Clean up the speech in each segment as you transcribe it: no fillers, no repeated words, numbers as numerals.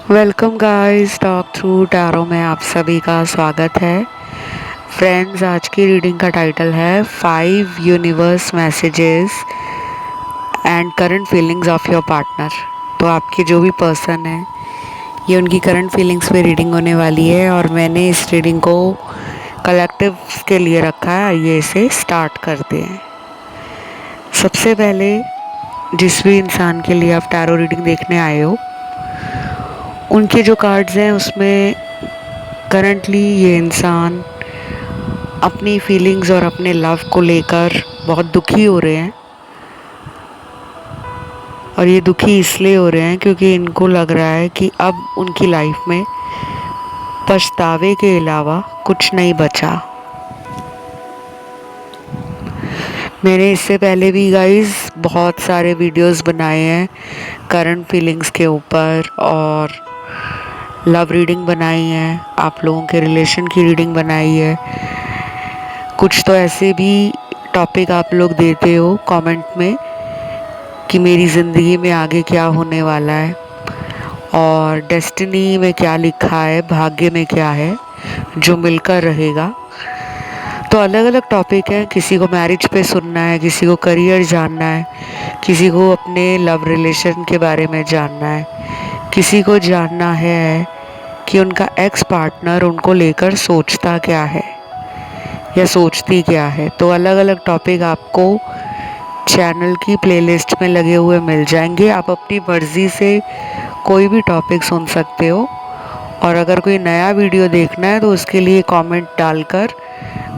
Welcome guys, talk through tarot में आप सभी का स्वागत है। फ्रेंड्स, आज की रीडिंग का टाइटल है 5 universe messages and current feelings of your partner. तो आपके जो भी पर्सन है, ये उनकी करंट फीलिंग्स पे रीडिंग होने वाली है और मैंने इस रीडिंग को कलेक्टिव के लिए रखा है। आइए इसे स्टार्ट करते हैं। सबसे पहले जिस भी इंसान के लिए आप टैरो रीडिंग देखने आए हो, उनके जो कार्ड्स हैं उसमें करंटली ये इंसान अपनी फीलिंग्स और अपने लव को लेकर बहुत दुखी हो रहे हैं। और ये दुखी इसलिए हो रहे हैं क्योंकि इनको लग रहा है कि अब उनकी लाइफ में पछतावे के अलावा कुछ नहीं बचा। मैंने इससे पहले भी गाइस बहुत सारे वीडियोस बनाए हैं करंट फीलिंग्स के ऊपर और लव रीडिंग बनाई है, आप लोगों के रिलेशन की रीडिंग बनाई है। कुछ तो ऐसे भी टॉपिक आप लोग देते हो कमेंट में कि मेरी ज़िंदगी में आगे क्या होने वाला है और डेस्टिनी में क्या लिखा है, भाग्य में क्या है जो मिलकर रहेगा। तो अलग अलग टॉपिक है। किसी को मैरिज पे सुनना है, किसी को करियर जानना है, किसी को अपने लव रिलेशन के बारे में जानना है, किसी को जानना है कि उनका एक्स पार्टनर उनको लेकर सोचता क्या है या सोचती क्या है। तो अलग अलग टॉपिक आपको चैनल की प्लेलिस्ट में लगे हुए मिल जाएंगे। आप अपनी मर्ज़ी से कोई भी टॉपिक सुन सकते हो और अगर कोई नया वीडियो देखना है तो उसके लिए कमेंट डालकर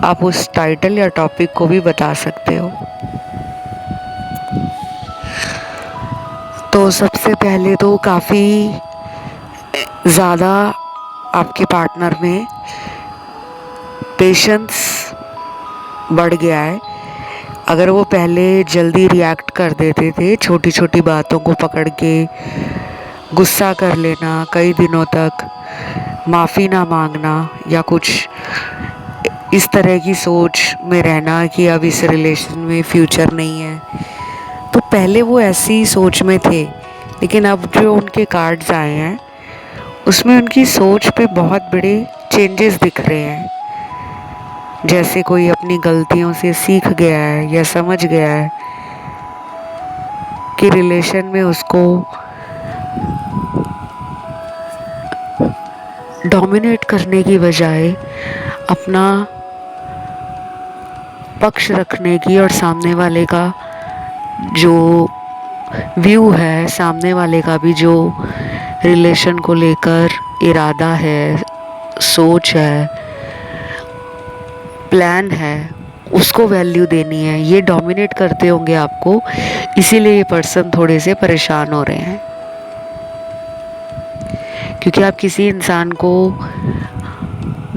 आप उस टाइटल या टॉपिक को भी बता सकते हो। तो सबसे पहले तो काफ़ी ज़्यादा आपके पार्टनर में पेशेंस बढ़ गया है। अगर वो पहले जल्दी रिएक्ट कर देते थे, छोटी छोटी बातों को पकड़ के गुस्सा कर लेना, कई दिनों तक माफ़ी ना मांगना या कुछ इस तरह की सोच में रहना कि अब इस रिलेशन में फ्यूचर नहीं है, तो पहले वो ऐसी सोच में थे। लेकिन अब जो उनके कार्ड्स आए हैं उसमें उनकी सोच पे बहुत बड़े चेंजेस दिख रहे हैं। जैसे कोई अपनी गलतियों से सीख गया है या समझ गया है कि रिलेशन में उसको डोमिनेट करने की बजाय अपना पक्ष रखने की और सामने वाले का जो व्यू है, सामने वाले का भी जो रिलेशन को लेकर इरादा है, सोच है, प्लान है, उसको वैल्यू देनी है। ये डोमिनेट करते होंगे आपको, इसीलिए ये पर्सन थोड़े से परेशान हो रहे हैं। क्योंकि आप किसी इंसान को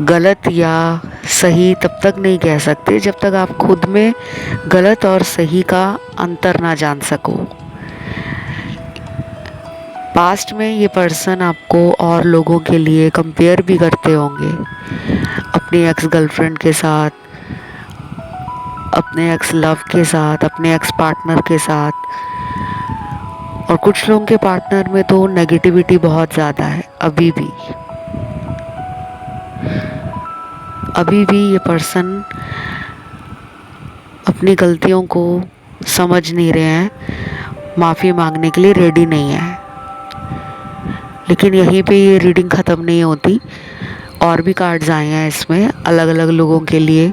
गलत या सही तब तक नहीं कह सकते जब तक आप खुद में गलत और सही का अंतर ना जान सको। पास्ट में ये पर्सन आपको और लोगों के लिए कंपेयर भी करते होंगे, अपनी एक्स गर्लफ्रेंड के साथ, अपने एक्स लव के साथ, अपने एक्स पार्टनर के साथ। और कुछ लोगों के पार्टनर में तो नेगेटिविटी बहुत ज़्यादा है। अभी भी ये पर्सन अपनी गलतियों को समझ नहीं रहे हैं, माफ़ी मांगने के लिए रेडी नहीं है। लेकिन यहीं पे ये रीडिंग ख़त्म नहीं होती, और भी कार्ड्स आए हैं इसमें अलग अलग लोगों के लिए।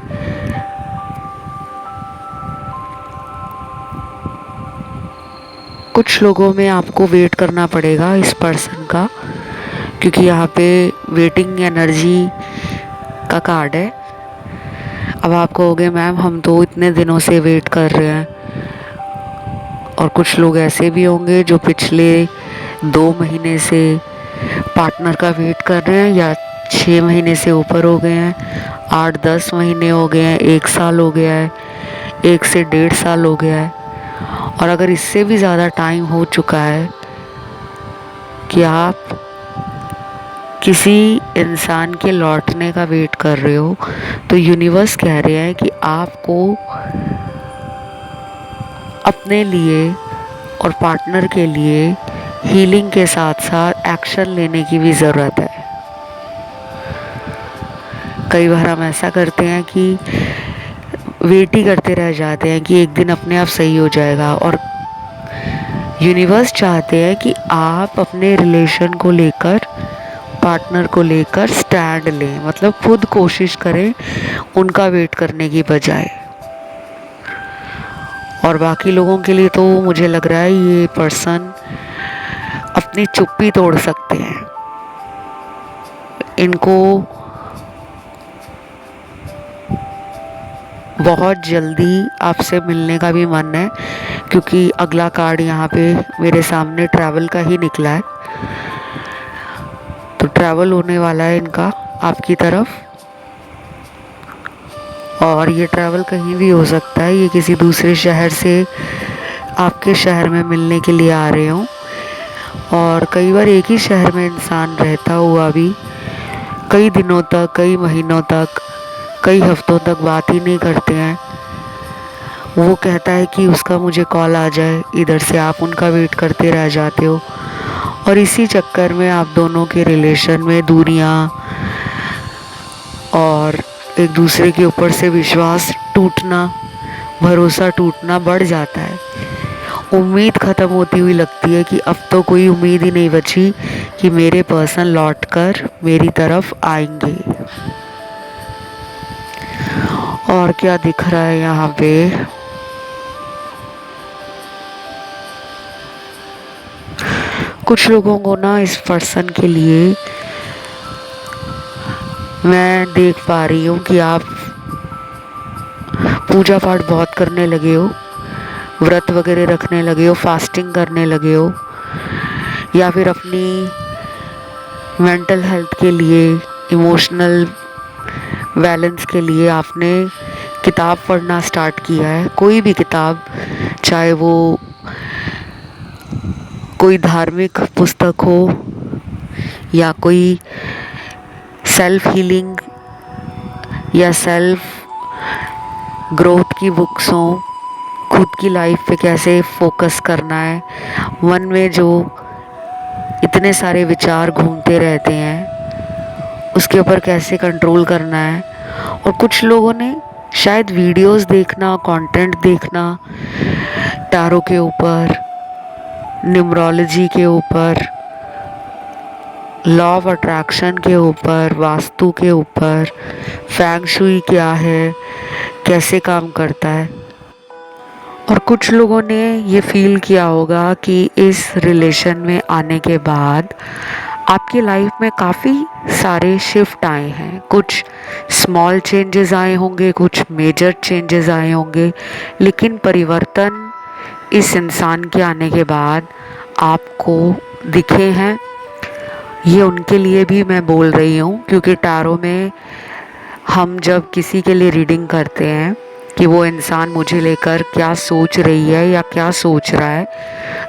कुछ लोगों में आपको वेट करना पड़ेगा इस पर्सन का, क्योंकि यहाँ पे वेटिंग एनर्जी का कार्ड है। अब आप कहोगे मैम हम तो इतने दिनों से वेट कर रहे हैं, और कुछ लोग ऐसे भी होंगे जो पिछले 2 महीने से पार्टनर का वेट कर रहे हैं, या 6 महीने से ऊपर हो गए हैं, 8-10 महीने हो गए हैं, 1 साल हो गया है, 1 से 1.5 साल हो गया है। और अगर इससे भी ज़्यादा टाइम हो चुका है कि आप किसी इंसान के लौटने का वेट कर रहे हो, तो यूनिवर्स कह रहे हैं कि आपको अपने लिए और पार्टनर के लिए हीलिंग के साथ साथ एक्शन लेने की भी ज़रूरत है। कई बार हम ऐसा करते हैं कि वेट ही करते रह जाते हैं कि एक दिन अपने आप सही हो जाएगा, और यूनिवर्स चाहते हैं कि आप अपने रिलेशन को लेकर, पार्टनर को लेकर स्टैंड लें, मतलब खुद कोशिश करें उनका वेट करने की बजाय। और बाकी लोगों के लिए तो मुझे लग रहा है ये पर्सन अपनी चुप्पी तोड़ सकते हैं। इनको बहुत जल्दी आपसे मिलने का भी मन है, क्योंकि अगला कार्ड यहाँ पे मेरे सामने ट्रैवल का ही निकला है। तो ट्रैवल होने वाला है इनका आपकी तरफ, और ये ट्रैवल कहीं भी हो सकता है। ये किसी दूसरे शहर से आपके शहर में मिलने के लिए आ रहे हों, और कई बार एक ही शहर में इंसान रहता हुआ भी कई दिनों तक, कई महीनों तक, कई हफ्तों तक बात ही नहीं करते हैं। वो कहता है कि उसका मुझे कॉल आ जाए, इधर से आप उनका वेट करते रह जाते हो, और इसी चक्कर में आप दोनों के रिलेशन में दूरियां और एक दूसरे के ऊपर से विश्वास टूटना, भरोसा टूटना बढ़ जाता है। उम्मीद ख़त्म होती हुई लगती है कि अब तो कोई उम्मीद ही नहीं बची कि मेरे पर्सन लौटकर मेरी तरफ आएंगे। और क्या दिख रहा है यहाँ पे? कुछ लोगों को ना इस पर्सन के लिए मैं देख पा रही हूँ कि आप पूजा पाठ बहुत करने लगे हो, व्रत वगैरह रखने लगे हो, फास्टिंग करने लगे हो, या फिर अपनी मेंटल हेल्थ के लिए, इमोशनल बैलेंस के लिए आपने किताब पढ़ना स्टार्ट किया है। कोई भी किताब, चाहे वो कोई धार्मिक पुस्तक हो या कोई सेल्फ हीलिंग या सेल्फ ग्रोथ की बुक्स हो, खुद की लाइफ पे कैसे फोकस करना है, मन में जो इतने सारे विचार घूमते रहते हैं उसके ऊपर कैसे कंट्रोल करना है। और कुछ लोगों ने शायद वीडियोस देखना, कंटेंट देखना टैरो के ऊपर, न्यूमरोलॉजी के ऊपर, लॉ ऑफ अट्रैक्शन के ऊपर, वास्तु के ऊपर, फेंग शुई क्या है, कैसे काम करता है। और कुछ लोगों ने ये फील किया होगा कि इस रिलेशन में आने के बाद आपकी लाइफ में काफ़ी सारे शिफ्ट आए हैं। कुछ स्मॉल चेंजेस आए होंगे, कुछ मेजर चेंजेस आए होंगे, लेकिन परिवर्तन इस इंसान के आने के बाद आपको दिखे हैं। ये उनके लिए भी मैं बोल रही हूँ, क्योंकि टैरो में हम जब किसी के लिए रीडिंग करते हैं कि वो इंसान मुझे लेकर क्या सोच रही है या क्या सोच रहा है,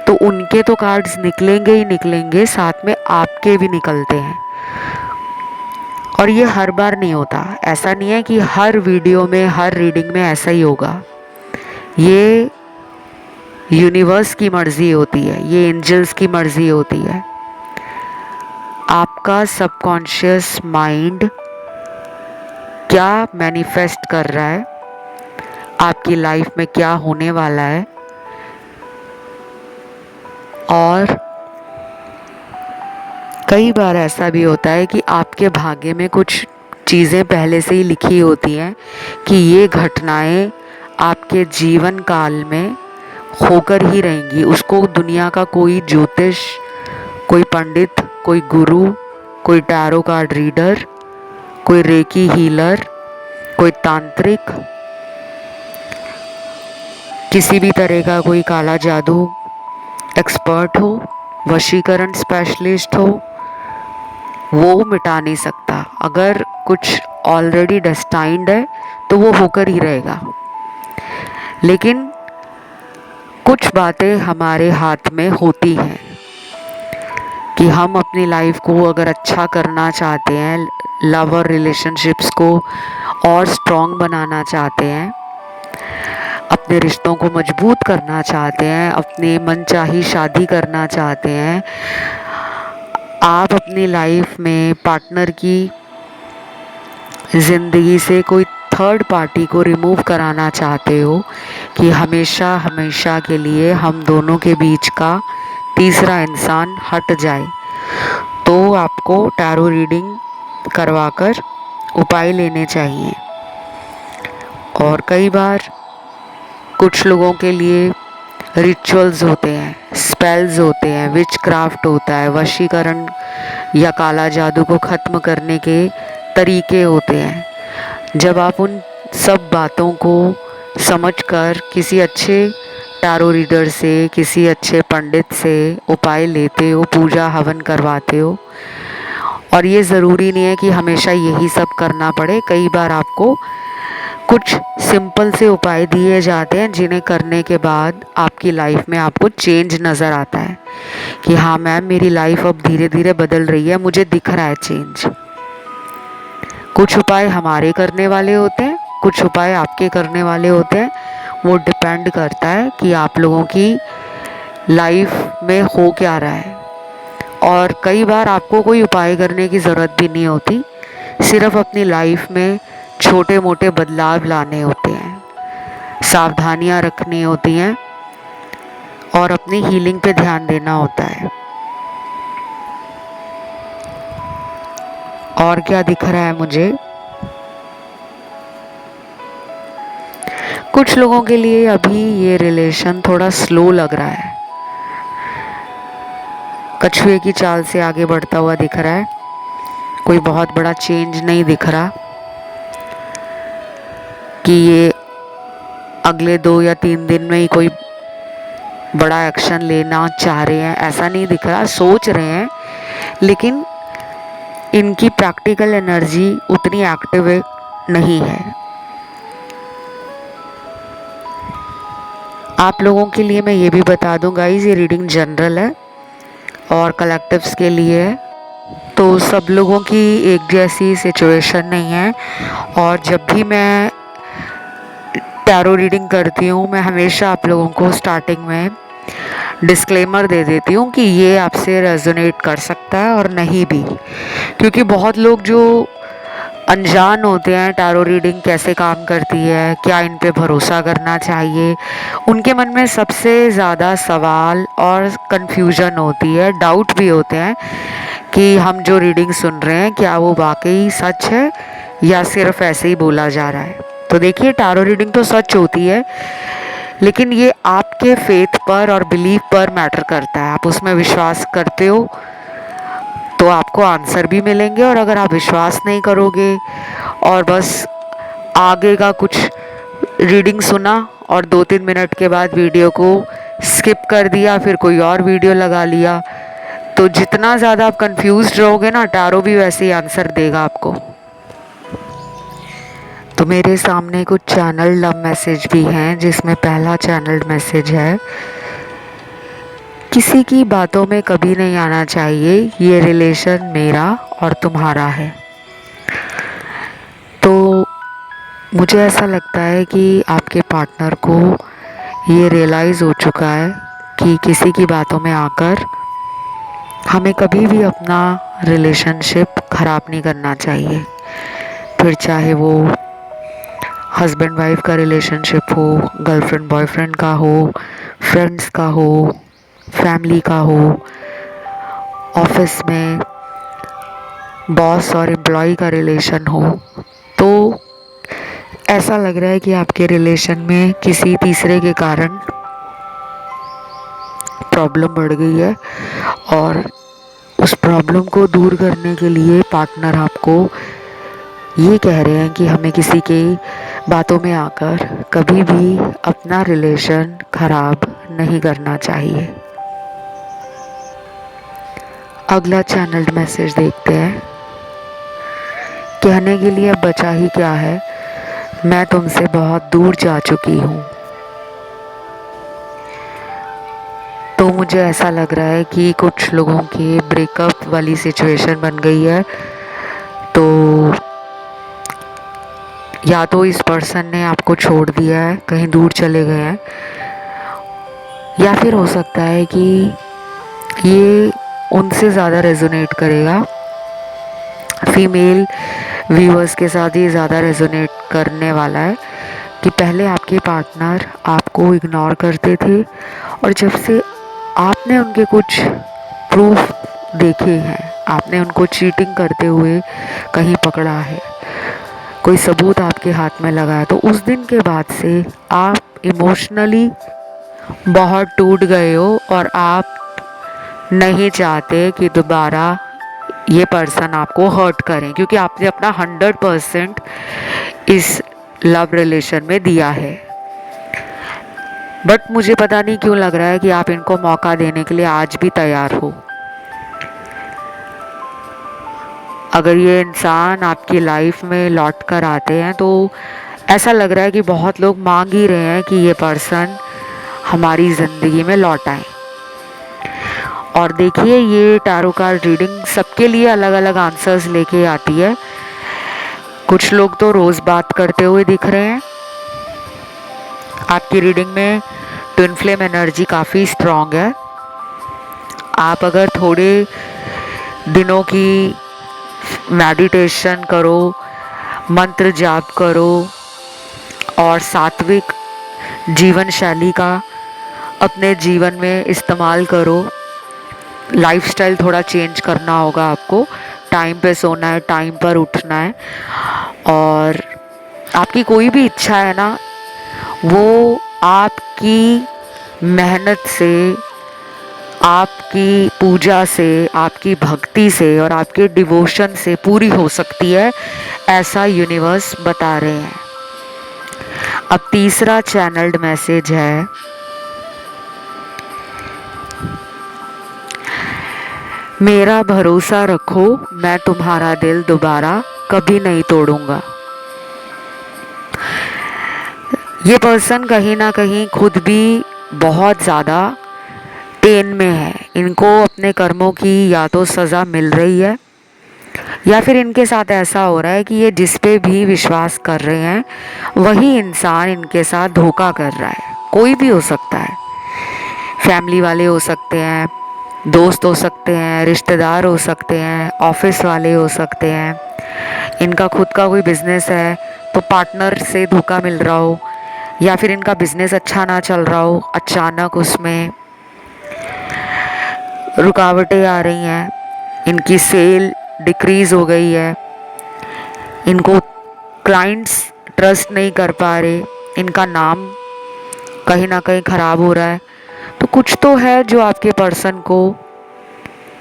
तो उनके तो कार्ड्स निकलेंगे ही निकलेंगे, साथ में आपके भी निकलते हैं। और ये हर बार नहीं होता, ऐसा नहीं है कि हर वीडियो में, हर रीडिंग में ऐसा ही होगा। ये यूनिवर्स की मर्जी होती है, ये एंजल्स की मर्जी होती है। आपका सबकॉन्शियस माइंड क्या मैनिफेस्ट कर रहा है, आपकी लाइफ में क्या होने वाला है। और कई बार ऐसा भी होता है कि आपके भाग्य में कुछ चीज़ें पहले से ही लिखी होती हैं कि ये घटनाएं आपके जीवन काल में होकर ही रहेंगी। उसको दुनिया का कोई ज्योतिष, कोई पंडित, कोई गुरु, कोई टैरो कार्ड रीडर, कोई रेकी हीलर, कोई तांत्रिक, किसी भी तरह का कोई काला जादू एक्सपर्ट हो, वशीकरण स्पेशलिस्ट हो, वो मिटा नहीं सकता। अगर कुछ ऑलरेडी डेस्टाइंड है तो वो होकर ही रहेगा। लेकिन कुछ बातें हमारे हाथ में होती हैं कि हम अपनी लाइफ को अगर अच्छा करना चाहते हैं, लव और रिलेशनशिप्स को और स्ट्रॉन्ग बनाना चाहते हैं, अपने रिश्तों को मजबूत करना चाहते हैं, अपनी मनचाही शादी करना चाहते हैं, आप अपनी लाइफ में पार्टनर की ज़िंदगी से कोई थर्ड पार्टी को रिमूव कराना चाहते हो कि हमेशा हमेशा के लिए हम दोनों के बीच का तीसरा इंसान हट जाए, तो आपको टैरो रीडिंग करवाकर उपाय लेने चाहिए। और कई बार कुछ लोगों के लिए रिचुअल्स होते हैं, स्पेल्स होते हैं, विच क्राफ्ट होता है, वशीकरण या काला जादू को ख़त्म करने के तरीके होते हैं। जब आप उन सब बातों को समझकर किसी अच्छे टैरो रीडर से, किसी अच्छे पंडित से उपाय लेते हो, पूजा हवन करवाते हो, और ये ज़रूरी नहीं है कि हमेशा यही सब करना पड़े। कई बार आपको कुछ सिंपल से उपाय दिए जाते हैं जिन्हें करने के बाद आपकी लाइफ में आपको चेंज नज़र आता है कि हाँ मैम, मेरी लाइफ अब धीरे धीरे बदल रही है, मुझे दिख रहा है चेंज। कुछ उपाय हमारे करने वाले होते हैं, कुछ उपाय आपके करने वाले होते हैं। वो डिपेंड करता है कि आप लोगों की लाइफ में हो क्या रहा है। और कई बार आपको कोई उपाय करने की ज़रूरत भी नहीं होती, सिर्फ अपनी लाइफ में छोटे मोटे बदलाव लाने होते हैं, सावधानियां रखनी होती हैं और अपनी हीलिंग पे ध्यान देना होता है। और क्या दिख रहा है मुझे, कुछ लोगों के लिए अभी ये रिलेशन थोड़ा स्लो लग रहा है, कछुए की चाल से आगे बढ़ता हुआ दिख रहा है। कोई बहुत बड़ा चेंज नहीं दिख रहा कि ये अगले 2 या 3 दिन में ही कोई बड़ा एक्शन लेना चाह रहे हैं, ऐसा नहीं दिख रहा। सोच रहे हैं, लेकिन इनकी प्रैक्टिकल एनर्जी उतनी एक्टिव नहीं है। आप लोगों के लिए मैं ये भी बता दूं गाइस, ये रीडिंग जनरल है और कलेक्टिव्स के लिए है, तो सब लोगों की एक जैसी सिचुएशन नहीं है। और जब भी मैं टैरो रीडिंग करती हूँ, मैं हमेशा आप लोगों को स्टार्टिंग में डिस्क्लेमर दे देती हूँ कि ये आपसे रेजोनेट कर सकता है और नहीं भी, क्योंकि बहुत लोग जो अनजान होते हैं टैरो रीडिंग कैसे काम करती है, क्या इन पे भरोसा करना चाहिए, उनके मन में सबसे ज़्यादा सवाल और कन्फ्यूजन होती है, डाउट भी होते हैं कि हम जो रीडिंग सुन रहे हैं क्या वो वाकई सच है या सिर्फ ऐसे ही बोला जा रहा है। तो देखिए, टैरो रीडिंग तो सच होती है, लेकिन ये आपके फेथ पर और बिलीफ पर मैटर करता है। आप उसमें विश्वास करते हो तो आपको आंसर भी मिलेंगे, और अगर आप विश्वास नहीं करोगे और बस आगे का कुछ रीडिंग सुना और 2-3 मिनट के बाद वीडियो को स्किप कर दिया, फिर कोई और वीडियो लगा लिया, तो जितना ज़्यादा आप कंफ्यूज्ड रहोगे ना, टैरो भी वैसे ही आंसर देगा आपको। तो मेरे सामने कुछ चैनल लव मैसेज भी हैं, जिसमें पहला चैनल मैसेज है, किसी की बातों में कभी नहीं आना चाहिए, ये रिलेशन मेरा और तुम्हारा है। तो मुझे ऐसा लगता है कि आपके पार्टनर को ये रियलाइज़ हो चुका है कि किसी की बातों में आकर हमें कभी भी अपना रिलेशनशिप ख़राब नहीं करना चाहिए, फिर चाहे वो हस्बैंड वाइफ का रिलेशनशिप हो, गर्लफ्रेंड बॉयफ्रेंड का हो, फ्रेंड्स का हो, फैमिली का हो, ऑफिस में बॉस और एम्प्लॉय का रिलेशन हो। तो ऐसा लग रहा है कि आपके रिलेशन में किसी तीसरे के कारण प्रॉब्लम बढ़ गई है, और उस प्रॉब्लम को दूर करने के लिए पार्टनर आपको ये कह रहे हैं कि हमें किसी के बातों में आकर कभी भी अपना रिलेशन खराब नहीं करना चाहिए। अगला चैनल्ड मैसेज देखते हैं। कहने के लिए अब बचा ही क्या है, मैं तुमसे बहुत दूर जा चुकी हूँ। तो मुझे ऐसा लग रहा है कि कुछ लोगों की ब्रेकअप वाली सिचुएशन बन गई है। तो या तो इस पर्सन ने आपको छोड़ दिया है, कहीं दूर चले गए हैं, या फिर हो सकता है कि ये उनसे ज़्यादा रेजोनेट करेगा। फीमेल व्यूअर्स के साथ ये ज़्यादा रेजोनेट करने वाला है कि पहले आपके पार्टनर आपको इग्नोर करते थे और जब से आपने उनके कुछ प्रूफ देखे हैं, आपने उनको चीटिंग करते हुए कहीं पकड़ा है, कोई सबूत आपके हाथ में लगा है, तो उस दिन के बाद से आप इमोशनली बहुत टूट गए हो और आप नहीं चाहते कि दोबारा ये पर्सन आपको हर्ट करें, क्योंकि आपने अपना 100% इस लव रिलेशन में दिया है। बट मुझे पता नहीं क्यों लग रहा है कि आप इनको मौका देने के लिए आज भी तैयार हो। अगर ये इंसान आपकी लाइफ में लौट कर आते हैं तो ऐसा लग रहा है कि बहुत लोग मांग ही रहे हैं कि ये पर्सन हमारी ज़िंदगी में लौट आए। और देखिए, ये टैरो कार्ड रीडिंग सबके लिए अलग अलग आंसर्स लेके आती है। कुछ लोग तो रोज़ बात करते हुए दिख रहे हैं। आपकी रीडिंग में ट्विन फ्लेम एनर्जी काफ़ी स्ट्रॉन्ग है। आप अगर थोड़े दिनों की मेडिटेशन करो, मंत्र जाप करो और सात्विक जीवन शैली का अपने जीवन में इस्तेमाल करो। लाइफस्टाइल थोड़ा चेंज करना होगा आपको। टाइम पे सोना है, टाइम पर उठना है, और आपकी कोई भी इच्छा है ना, वो आपकी मेहनत से, आपकी पूजा से, आपकी भक्ति से और आपके डिवोशन से पूरी हो सकती है, ऐसा यूनिवर्स बता रहे हैं। अब तीसरा चैनल्ड मैसेज है, मेरा भरोसा रखो, मैं तुम्हारा दिल दोबारा कभी नहीं तोड़ूंगा। ये पर्सन कहीं ना कहीं खुद भी बहुत ज़्यादा पेन में है। इनको अपने कर्मों की या तो सज़ा मिल रही है, या फिर इनके साथ ऐसा हो रहा है कि ये जिस पे भी विश्वास कर रहे हैं वही इंसान इनके साथ धोखा कर रहा है। कोई भी हो सकता है, फैमिली वाले हो सकते हैं, दोस्त हो सकते हैं, रिश्तेदार हो सकते हैं, ऑफिस वाले हो सकते हैं, इनका खुद का कोई बिजनेस है तो पार्टनर से धोखा मिल रहा हो, या फिर इनका बिजनेस अच्छा ना चल रहा हो, अचानक उसमें रुकावटें आ रही हैं, इनकी सेल डिक्रीज़ हो गई है, इनको क्लाइंट्स ट्रस्ट नहीं कर पा रहे, इनका नाम कहीं ना कहीं ख़राब हो रहा है। तो कुछ तो है जो आपके पर्सन को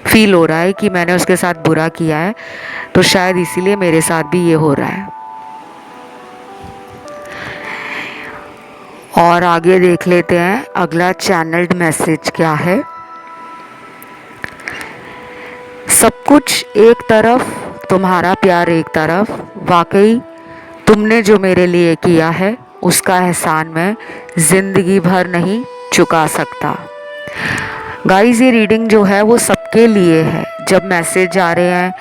फील हो रहा है कि मैंने उसके साथ बुरा किया है, तो शायद इसीलिए मेरे साथ भी ये हो रहा है। और आगे देख लेते हैं अगला चैनल्ड मैसेज क्या है। सब कुछ एक तरफ, तुम्हारा प्यार एक तरफ, वाकई तुमने जो मेरे लिए किया है उसका एहसान मैं ज़िंदगी भर नहीं चुका सकता। गाइस, ये रीडिंग जो है वो सबके लिए है। जब मैसेज आ रहे हैं,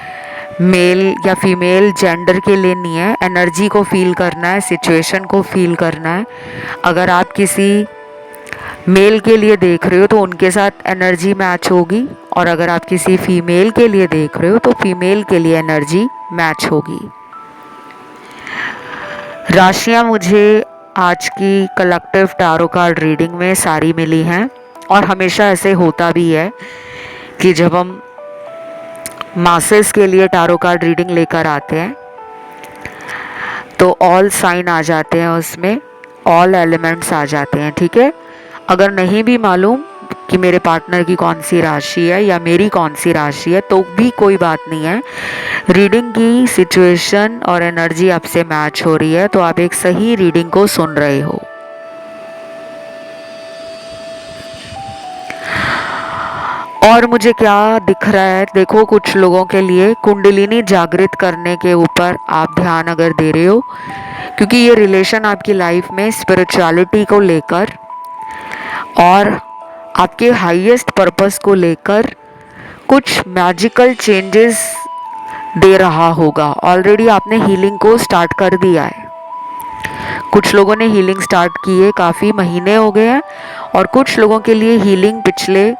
मेल या फीमेल जेंडर के लिए नहीं है। एनर्जी को फील करना है, सिचुएशन को फील करना है। अगर आप किसी मेल के लिए देख रहे हो तो उनके साथ एनर्जी मैच होगी, और अगर आप किसी फीमेल के लिए देख रहे हो तो फीमेल के लिए एनर्जी मैच होगी। राशियाँ मुझे आज की कलेक्टिव टैरो कार्ड रीडिंग में सारी मिली हैं, और हमेशा ऐसे होता भी है कि जब हम मासेस के लिए टैरो कार्ड रीडिंग लेकर आते हैं तो ऑल साइन आ जाते हैं, उसमें ऑल एलिमेंट्स आ जाते हैं। ठीक है, अगर नहीं भी मालूम कि मेरे पार्टनर की कौन सी राशि है या मेरी कौन सी राशि है तो भी कोई बात नहीं है। रीडिंग की सिचुएशन और एनर्जी आपसे मैच हो रही है तो आप एक सही रीडिंग को सुन रहे हो। और मुझे क्या दिख रहा है, देखो, कुछ लोगों के लिए कुंडलिनी जागृत करने के ऊपर आप ध्यान अगर दे रहे हो, क्योंकि ये रिलेशन आपकी लाइफ में स्पिरिचुअलिटी को लेकर और आपके हाईएस्ट पर्पस को लेकर कुछ मैजिकल चेंजेस दे रहा होगा। ऑलरेडी आपने हीलिंग को स्टार्ट कर दिया है। कुछ लोगों ने हीलिंग स्टार्ट की है, काफ़ी महीने हो गए हैं, और कुछ लोगों के लिए हीलिंग पिछले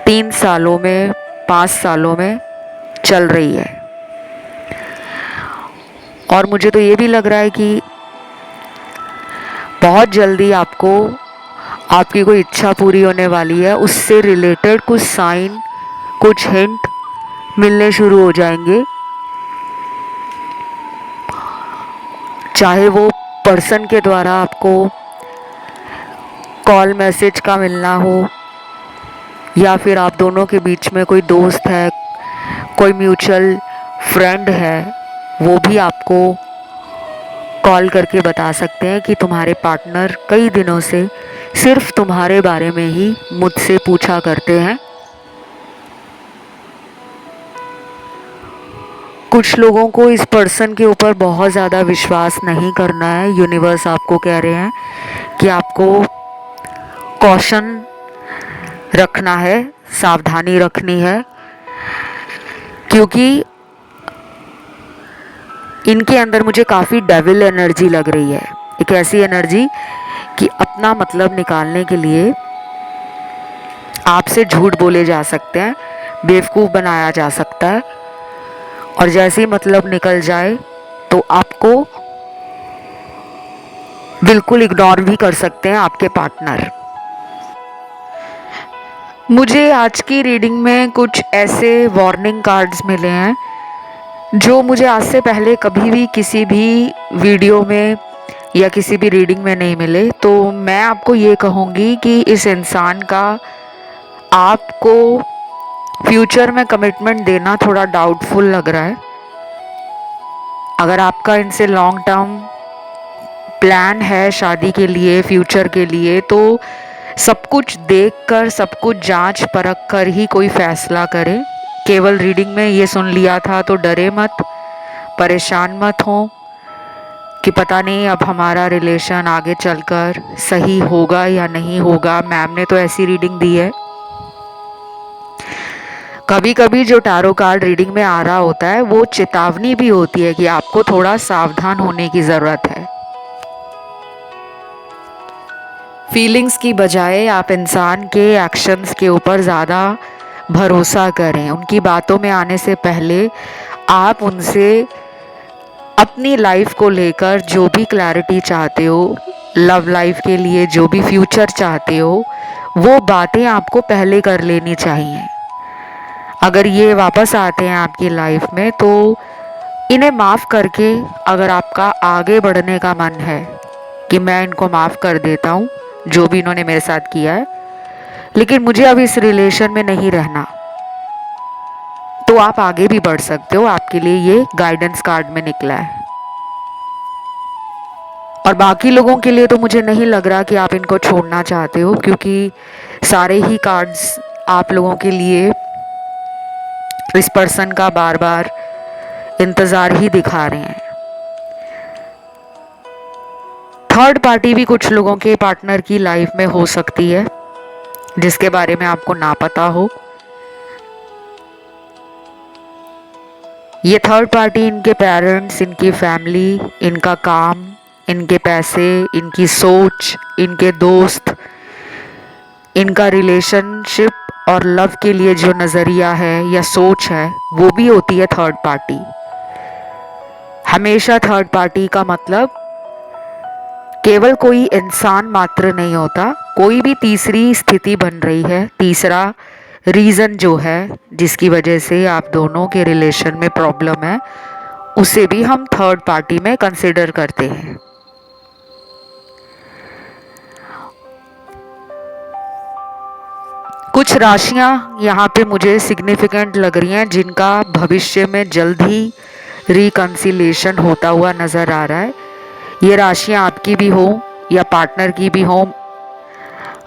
3 सालों में 5 सालों में चल रही है। और मुझे तो ये भी लग रहा है कि बहुत जल्दी आपको आपकी कोई इच्छा पूरी होने वाली है, उससे रिलेटेड कुछ साइन, कुछ हिंट मिलने शुरू हो जाएंगे। चाहे वो पर्सन के द्वारा आपको कॉल मैसेज का मिलना हो, या फिर आप दोनों के बीच में कोई दोस्त है, कोई म्यूचुअल फ्रेंड है, वो भी आपको कॉल करके बता सकते हैं कि तुम्हारे पार्टनर कई दिनों से सिर्फ तुम्हारे बारे में ही मुझसे पूछा करते हैं। कुछ लोगों को इस पर्सन के ऊपर बहुत ज़्यादा विश्वास नहीं करना है। यूनिवर्स आपको कह रहे हैं कि आपको कॉशन रखना है, सावधानी रखनी है, क्योंकि इनके अंदर मुझे काफ़ी डेविल एनर्जी लग रही है। एक ऐसी एनर्जी कि अपना मतलब निकालने के लिए आपसे झूठ बोले जा सकते हैं, बेवकूफ़ बनाया जा सकता है, और जैसे ही मतलब निकल जाए तो आपको बिल्कुल इग्नोर भी कर सकते हैं आपके पार्टनर। मुझे आज की रीडिंग में कुछ ऐसे वार्निंग कार्ड्स मिले हैं जो मुझे आज से पहले कभी भी किसी भी वीडियो में या किसी भी रीडिंग में नहीं मिले। तो मैं आपको ये कहूँगी कि इस इंसान का आपको फ्यूचर में कमिटमेंट देना थोड़ा डाउटफुल लग रहा है। अगर आपका इनसे लॉन्ग टर्म प्लान है शादी के लिए, फ्यूचर के लिए, तो सब कुछ देखकर, सब कुछ जांच परख कर ही कोई फैसला करें। केवल रीडिंग में ये सुन लिया था तो डरे मत, परेशान मत हो कि पता नहीं अब हमारा रिलेशन आगे चलकर सही होगा या नहीं होगा। मैम ने तो ऐसी रीडिंग दी है। कभी कभी जो टैरो कार्ड रीडिंग में आ रहा होता है वो चेतावनी भी होती है कि आपको थोड़ा सावधान होने की ज़रूरत है। फीलिंग्स की बजाय आप इंसान के एक्शंस के ऊपर ज़्यादा भरोसा करें। उनकी बातों में आने से पहले आप उनसे अपनी लाइफ को लेकर जो भी क्लैरिटी चाहते हो, लव लाइफ के लिए जो भी फ्यूचर चाहते हो, वो बातें आपको पहले कर लेनी चाहिए। अगर ये वापस आते हैं आपकी लाइफ में तो इन्हें माफ़ करके अगर आपका आगे बढ़ने का मन है कि मैं इनको माफ़ कर देता हूँ जो भी इन्होंने मेरे साथ किया है, लेकिन मुझे अब इस रिलेशन में नहीं रहना, तो आप आगे भी बढ़ सकते हो। आपके लिए ये गाइडेंस कार्ड में निकला है। और बाकी लोगों के लिए तो मुझे नहीं लग रहा कि आप इनको छोड़ना चाहते हो, क्योंकि सारे ही कार्ड्स आप लोगों के लिए इस पर्सन का बार बार इंतज़ार ही दिखा रहे हैं। थर्ड पार्टी भी कुछ लोगों के पार्टनर की लाइफ में हो सकती है जिसके बारे में आपको ना पता हो। ये थर्ड पार्टी इनके पेरेंट्स, इनकी फैमिली, इनका काम, इनके पैसे, इनकी सोच, इनके दोस्त, इनका रिलेशनशिप और लव के लिए जो नज़रिया है या सोच है वो भी होती है थर्ड पार्टी। हमेशा थर्ड पार्टी का मतलब केवल कोई इंसान मात्र नहीं होता, कोई भी तीसरी स्थिति बन रही है, तीसरा रीज़न जो है जिसकी वजह से आप दोनों के रिलेशन में प्रॉब्लम है, उसे भी हम थर्ड पार्टी में कंसिडर करते हैं। कुछ राशियां यहाँ पे मुझे सिग्निफिकेंट लग रही हैं जिनका भविष्य में जल्द ही रिकन्सिलेशन होता हुआ नज़र आ रहा है। ये राशियां आपकी भी हो या पार्टनर की भी हो,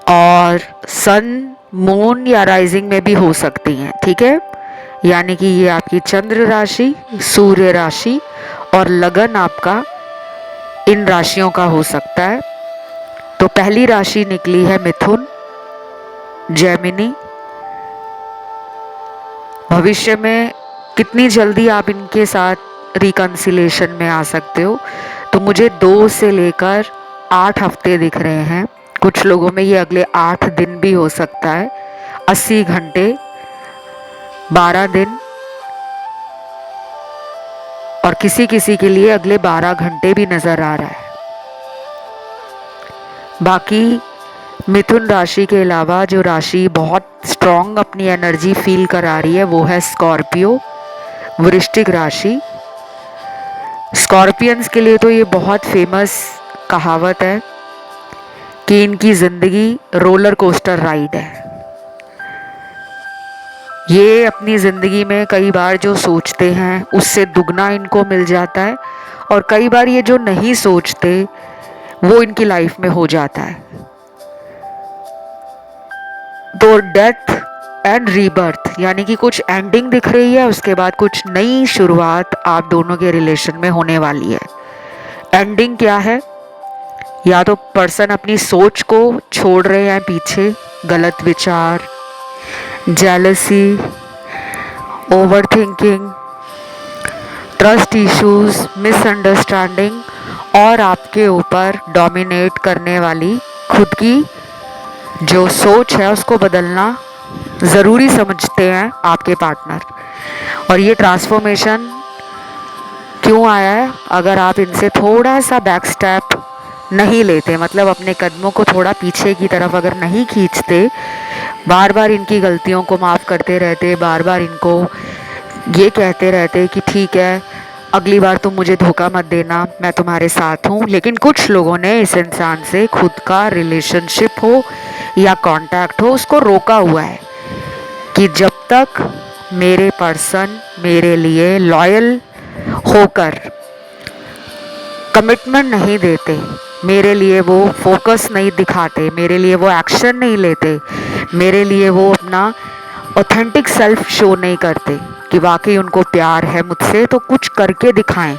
और सन, मून या राइजिंग में भी हो सकती हैं, ठीक है। यानी कि ये आपकी चंद्र राशि, सूर्य राशि और लगन आपका इन राशियों का हो सकता है। तो पहली राशि निकली है मिथुन, जेमिनी। भविष्य में कितनी जल्दी आप इनके साथ रिकन्सिलेशन में आ सकते हो, तो मुझे 2 से लेकर 8 हफ्ते दिख रहे हैं। कुछ लोगों में ये अगले 8 दिन भी हो सकता है, 80 घंटे, 12 दिन, और किसी किसी के लिए अगले 12 घंटे भी नजर आ रहा है। बाकी मिथुन राशि के अलावा जो राशि बहुत स्ट्रॉन्ग अपनी एनर्जी फील करा रही है वो है स्कॉर्पियो, वृश्चिक राशि। स्कॉर्पियंस के लिए तो ये बहुत फेमस कहावत है कि इनकी ज़िंदगी रोलर कोस्टर राइड है। ये अपनी ज़िंदगी में कई बार जो सोचते हैं उससे दुगना इनको मिल जाता है, और कई बार ये जो नहीं सोचते वो इनकी लाइफ में हो जाता है। तो डेथ एंड रीबर्थ, यानी कि कुछ एंडिंग दिख रही है, उसके बाद कुछ नई शुरुआत आप दोनों के रिलेशन में होने वाली है। एंडिंग क्या है? या तो पर्सन अपनी सोच को छोड़ रहे हैं पीछे, गलत विचार, jealousy, over thinking, trust issues, misunderstanding, और आपके ऊपर डोमिनेट करने वाली खुद की जो सोच है उसको बदलना ज़रूरी समझते हैं आपके पार्टनर। और ये ट्रांसफॉर्मेशन क्यों आया है? अगर आप इनसे थोड़ा सा बैक स्टेप नहीं लेते, मतलब अपने कदमों को थोड़ा पीछे की तरफ अगर नहीं खींचते, बार बार इनकी गलतियों को माफ़ करते रहते, बार बार इनको ये कहते रहते कि ठीक है अगली बार तुम मुझे धोखा मत देना, मैं तुम्हारे साथ हूँ, लेकिन कुछ लोगों ने इस इंसान से खुद का रिलेशनशिप हो या कांटेक्ट हो उसको रोका हुआ है कि जब तक मेरे पर्सन मेरे लिए लॉयल होकर कमिटमेंट नहीं देते, मेरे लिए वो फोकस नहीं दिखाते, मेरे लिए वो एक्शन नहीं लेते, मेरे लिए वो अपना ऑथेंटिक सेल्फ शो नहीं करते कि वाकई उनको प्यार है मुझसे, तो कुछ करके दिखाएं,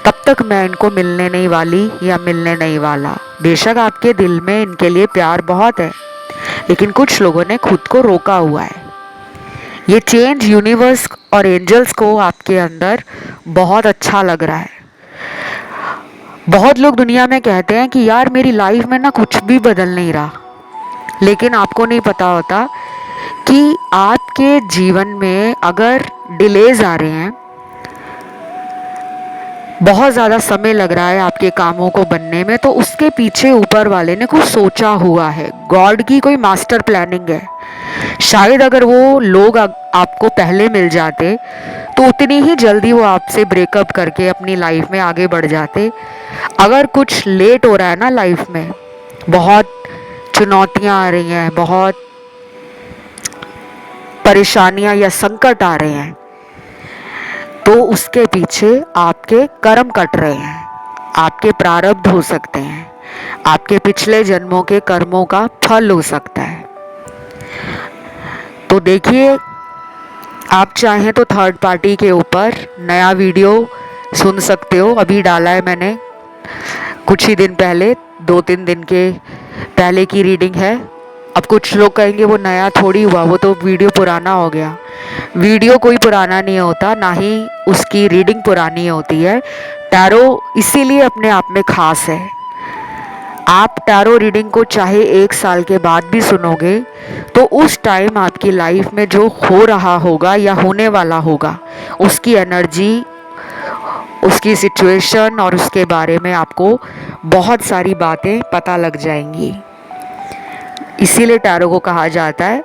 तब तक मैं इनको मिलने नहीं वाली या मिलने नहीं वाला। बेशक आपके दिल में इनके लिए प्यार बहुत है, लेकिन कुछ लोगों ने खुद को रोका हुआ है। ये चेंज यूनिवर्स और एंजल्स को आपके अंदर बहुत अच्छा लग रहा है। बहुत लोग दुनिया में कहते हैं कि यार मेरी लाइफ में ना कुछ भी बदल नहीं रहा, लेकिन आपको नहीं पता होता कि आपके जीवन में अगर डिलेज आ रहे हैं, बहुत ज़्यादा समय लग रहा है आपके कामों को बनने में, तो उसके पीछे ऊपर वाले ने कुछ सोचा हुआ है। गॉड की कोई मास्टर प्लानिंग है। शायद अगर वो लोग आपको पहले मिल जाते तो उतनी ही जल्दी वो आपसे ब्रेकअप करके अपनी लाइफ में आगे बढ़ जाते। अगर कुछ लेट हो रहा है ना लाइफ में, बहुत चुनौतियां आ रही हैं, बहुत परेशानियां या संकट आ रहे हैं, तो उसके पीछे आपके कर्म कट रहे हैं, आपके प्रारब्ध हो सकते हैं, आपके पिछले जन्मों के कर्मों का फल हो सकता है। तो देखिए, आप चाहें तो थर्ड पार्टी के ऊपर नया वीडियो सुन सकते हो, अभी डाला है मैंने कुछ ही दिन पहले, 2-3 दिन के पहले की रीडिंग है। अब कुछ लोग कहेंगे वो नया थोड़ी हुआ, वो तो वीडियो पुराना हो गया। वीडियो कोई पुराना नहीं होता, ना ही उसकी रीडिंग पुरानी होती है। टैरो इसीलिए अपने आप में खास है। आप टैरो रीडिंग को चाहे 1 साल के बाद भी सुनोगे तो उस टाइम आपकी लाइफ में जो हो रहा होगा या होने वाला होगा, उसकी एनर्जी, उसकी सिचुएशन और उसके बारे में आपको बहुत सारी बातें पता लग जाएंगी। इसीलिए टैरो को कहा जाता है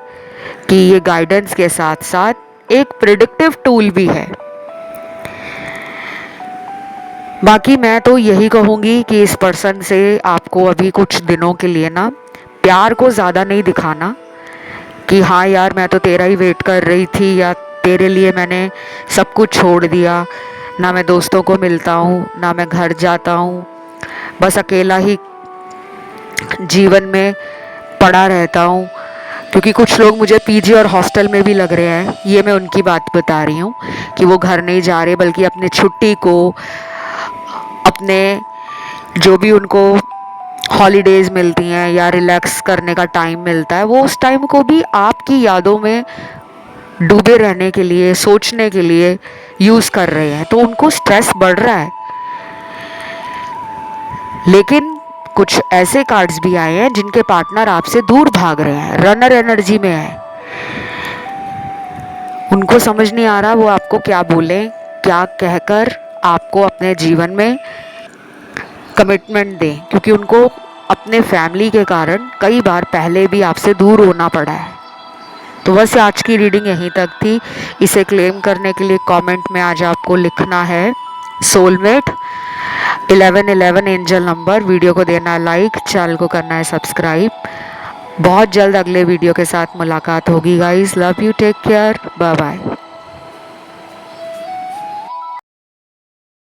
कि ये गाइडेंस के साथ साथ एक प्रिडिक्टिव टूल भी है। बाकी मैं तो यही कहूँगी कि इस पर्सन से आपको अभी कुछ दिनों के लिए ना प्यार को ज़्यादा नहीं दिखाना कि हाँ यार मैं तो तेरा ही वेट कर रही थी, या तेरे लिए मैंने सब कुछ छोड़ दिया, ना मैं दोस्तों को मिलता हूँ, ना मैं घर जाता हूँ, बस अकेला ही जीवन में पड़ा रहता हूँ। क्योंकि कुछ लोग मुझे पीजी और हॉस्टल में भी लग रहे हैं, ये मैं उनकी बात बता रही हूँ कि वो घर नहीं जा रहे, बल्कि अपने छुट्टी को, अपने जो भी उनको हॉलीडेज़ मिलती हैं या रिलैक्स करने का टाइम मिलता है, वो उस टाइम को भी आपकी यादों में डूबे रहने के लिए, सोचने के लिए यूज़ कर रहे हैं। तो उनको स्ट्रेस बढ़ रहा है। लेकिन कुछ ऐसे कार्ड्स भी आए हैं जिनके पार्टनर आपसे दूर भाग रहे हैं, रनर एनर्जी में है। उनको समझ नहीं आ रहा वो आपको क्या बोले, क्या कहकर आपको अपने जीवन में कमिटमेंट दें, क्योंकि उनको अपने फैमिली के कारण कई बार पहले भी आपसे दूर होना पड़ा है। तो बस आज की रीडिंग यहीं तक थी। इसे क्लेम करने के लिए कमेंट में आज आपको लिखना है सोलमेट 1111 एंजल नंबर। वीडियो को देना है लाइक, चैनल को करना है सब्सक्राइब। बहुत जल्द अगले वीडियो के साथ मुलाकात होगी guys. Love you, take care, bye bye.